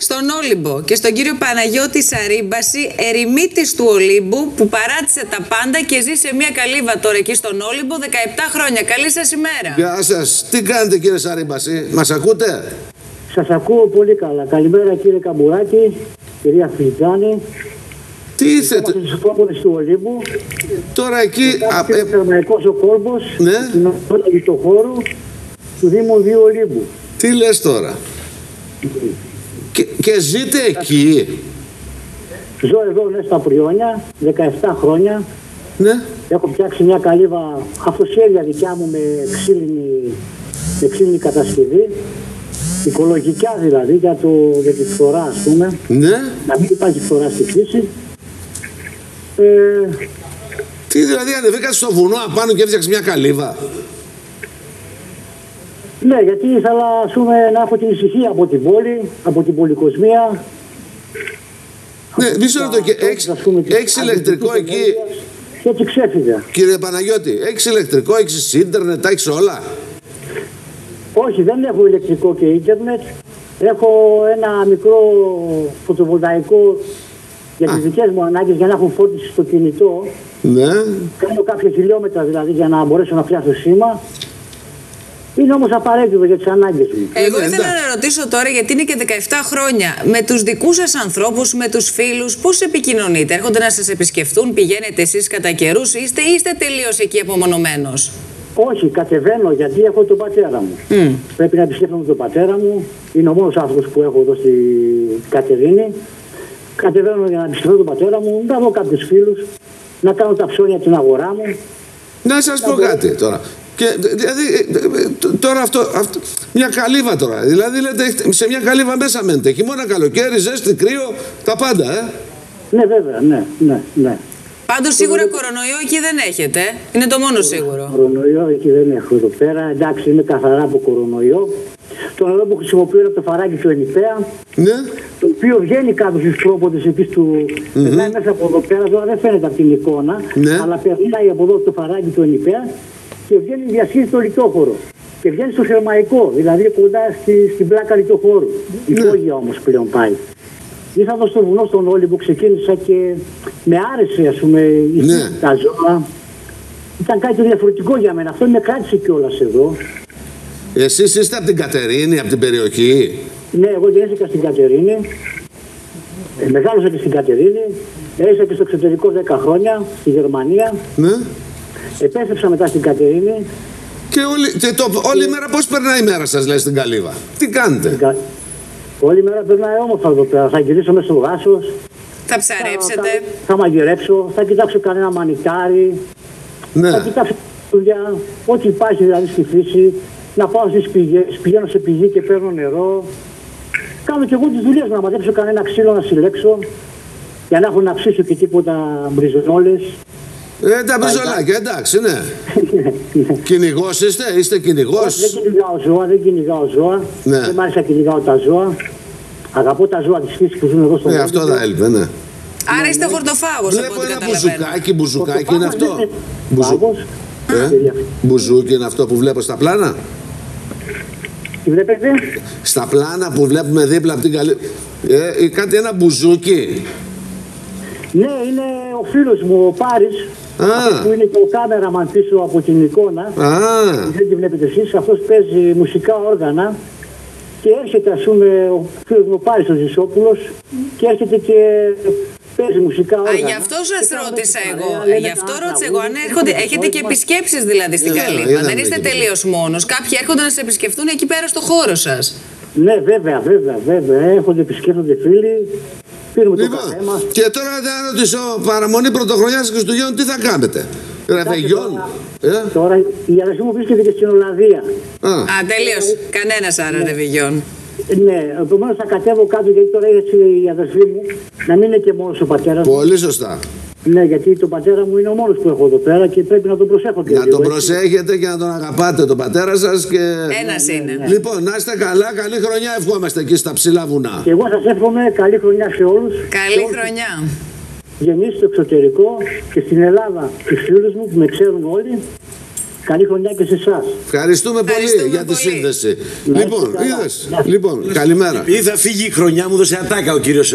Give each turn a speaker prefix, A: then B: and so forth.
A: στον Όλυμπο και στον κύριο Παναγιώτη Σαρίμπαση, ερημίτης του Ολύμπου, που παράτησε τα πάντα και ζει σε μια καλύβα τώρα εκεί στον Όλυμπο 17 χρόνια. Καλή σας ημέρα.
B: Γεια σας. Τι κάνετε κύριε Σαρίμπαση, μας ακούτε?
C: Σας ακούω πολύ καλά. Καλημέρα κύριε Καμπουράκη, κυρία Φλιτζάνη.
B: Τι ήρθετε?
C: Είμαστε στους κόρπονες του Ολύμπου.
B: Τώρα εκεί...
C: Είναι θερμαϊκός ο κόρπος,
B: Ναι.
C: στην οδηγή του χώρου του Δήμου Δίου Ολύμπου.
B: Τι λες τώρα? Και ζείτε εκεί?
C: Ζω εδώ ναι, στα Πριόνια, 17 χρόνια.
B: Ναι.
C: Έχω φτιάξει μια καλύβα αυτοσχέδια δικιά μου με ξύλινη κατασκευή. Οικολογικά δηλαδή, για τη φθορά ας πούμε.
B: Ναι.
C: Να μην υπάρχει φθορά στη φύση.
B: Τι δηλαδή, ανεβήκατε στο βουνό απάνω και έφτιαξε μια καλύβα?
C: Ναι, γιατί ήθελα ας πούμε, να έχω την ησυχία από την πόλη, από την πολυκοσμία.
B: Ναι, μισό λεπτό, και έχεις ηλεκτρικό εκεί?
C: Και έτσι ξέφυγα.
B: Κύριε Παναγιώτη, έχεις ηλεκτρικό, έχεις ίντερνετ, έχεις όλα?
C: Όχι, δεν έχω ηλεκτρικό και ίντερνετ. Έχω ένα μικρό φωτοβολταϊκό για τις δικές μου ανάγκες, για να έχω φόρτιση στο κινητό.
B: Ναι.
C: Κάνω κάποια χιλιόμετρα δηλαδή για να μπορέσω να φτιάξω σήμα. Είναι όμως απαραίτητο για τις ανάγκες μου.
A: Εγώ ήθελα να ρωτήσω τώρα, γιατί είναι και 17 χρόνια, με τους δικούς σας ανθρώπους, με τους φίλους, πώς επικοινωνείτε? Έρχονται να σας επισκεφτούν, πηγαίνετε εσείς κατά καιρούς, είστε τελείως εκεί απομονωμένος?
C: Όχι, κατεβαίνω γιατί έχω τον πατέρα μου. Πρέπει να επισκέφτομαι τον πατέρα μου. Είναι ο μόνος άνθρωπος που έχω εδώ στη Κατερίνη. Κατεβαίνω για να επισκεφτώ τον πατέρα μου, να δω κάποιους φίλους, να κάνω τα ψώνια την αγορά μου.
B: Να σας πω κάτι τώρα. Και, δηλαδή, τώρα αυτό, μια καλύβα τώρα. Δηλαδή, λέτε, σε μια καλύβα μέσα μένετε. Χειμώνα, καλοκαίρι, ζέστη, κρύο, τα πάντα,
C: Ναι, βέβαια, ναι.
A: Πάντως σίγουρα κορονοϊό εκεί δεν έχετε. Είναι το μόνο σίγουρο.
C: Κορονοϊό εκεί δεν έχω εδώ πέρα. Εντάξει, είμαι καθαρά από κορονοϊό. Το νερό που χρησιμοποιώ είναι από το φαράγγι του Ενιπέα.
B: Ναι.
C: Το οποίο βγαίνει κάτω στους τρόποντες εκεί του. Περνάει μέσα από εδώ πέρα. Τώρα δεν φαίνεται από την εικόνα.
B: Ναι.
C: Αλλά περνάει από εδώ το φαράγγι του Ενιπέα και βγαίνει διασχίζει το λιτόχωρο. Και βγαίνει στο Θερμαϊκό, δηλαδή κοντά στην πλάκα λιτοχώρου. Υπόγεια όμως πλέον πάει. Ήρθα εδώ στο βουνό στον Όλυμπο, ξεκίνησα και με άρεσε ας πούμε τα ζώα. Ήταν κάτι διαφορετικό για μένα. Αυτό με κράτησε κιόλας εδώ.
B: Εσείς είστε από την Κατερίνη, από την περιοχή?
C: Ναι, εγώ γεννήθηκα στην Κατερίνη. Μεγάλωσα και στην Κατερίνη. Έζησα και στο εξωτερικό 10 χρόνια, στη Γερμανία.
B: Ναι.
C: Επέστρεψα μετά στην Κατερίνη.
B: Και όλη η μέρα πώς περνάει η μέρα σας, λέει, στην καλύβα? Τι κάνετε?
C: Όλη μέρα περνάει όμορφα εδώ πέρα. Θα γυρίσω μέσα στο δάσος.
A: Θα ψαρέψετε.
C: Θα μαγειρέψω. Θα κοιτάξω κανένα μανιτάρι.
B: Ναι.
C: Θα κοιτάξω δουλειά. Ό,τι υπάρχει δηλαδή στη φύση. Να πάω στις πηγές. Πηγαίνω σε πηγή και παίρνω νερό. Κάνω και εγώ τις δουλειές μου. Να μαζέψω κανένα ξύλο να συλλέξω. Για να έχω να ψήσω και τίποτα μπριζονόλες.
B: Τα μπριζολάκια, εντάξει, ναι. Κυνηγός είστε κυνηγός?
C: Δεν κυνηγάω ζώα.
B: Ναι.
C: Δεν μ' άρεσε να κυνηγάω τα ζώα. Αγαπώ τα ζώα της φύσης που ζουν εδώ στον κόσμο.
B: Αυτό θα έλειπε, ναι.
A: Άρα είστε χορτοφάγος, από ό,τι καταλαβαίνω.
B: Μπουζουκάκι είναι αυτό?
C: Μπουζουκάκι.
B: Μπουζούκι είναι αυτό που βλέπω στα πλάνα?
C: Τι βλέπετε?
B: Στα πλάνα που βλέπουμε δίπλα από την καλή... κάτι ένα μπουζούκι.
C: Ναι, είναι ο φίλος μου, ο Πάρης, που είναι και ο κάμεραμαν πίσω από την εικόνα. Δεν τη βλέπετε εσείς. Αυτός παίζει μουσικά όργανα και έρχεται, ας πούμε, ο φίλος μου ο Πάρης ο Ζησόπουλος και έρχεται και παίζει μουσικά όργανα.
A: Γι' αυτό σας ρώτησα εγώ. Γι' αυτό ρώτησα εγώ. Αν έχετε και επισκέψεις δηλαδή στην καλύβα. Δεν είστε τελείως μόνος. Κάποιοι έρχονται να σας επισκεφτούν εκεί πέρα στο χώρο σας.
C: Ναι, βέβαια. Έρχονται, επισκέφτονται φίλοι.
B: Λοιπόν, και τώρα θα ρωτήσω, παραμονή πρωτοχρονιάς Χριστουγέννων, τι θα κάνετε? Ρεβεγιόν?
C: Τώρα η αδερφή μου βρίσκεται και στην Ολλανδία.
A: Τελείως. Κανένας άρα ρεβεγιόν.
C: Ναι, επομένως θα κατέβω κάτω γιατί τώρα έτσι η αδερφή μου να μην είναι και μόνος ο πατέρας μου.
B: Πολύ σωστά.
C: Ναι, γιατί τον πατέρα μου είναι ο μόνος που έχω εδώ πέρα και πρέπει να τον προσέχω και
B: να τον προσέχετε και να τον αγαπάτε τον πατέρα σας και...
A: Ένας είναι.
B: Λοιπόν, να είστε καλά, καλή χρονιά ευχόμαστε εκεί στα ψηλά βουνά.
C: Και εγώ σας εύχομαι καλή χρονιά σε όλους.
A: Καλή χρονιά.
C: Γεννήσει στο εξωτερικό και στην Ελλάδα τους φίλους μου που με ξέρουν όλοι. Καλή χρονιά και σε εσάς.
B: Ευχαριστούμε πολύ για τη σύνδεση. Λοιπόν, καλημέρα.
D: Επειδή θα φύγει η χρονιά, μου δώσε ατάκα ο κύριος.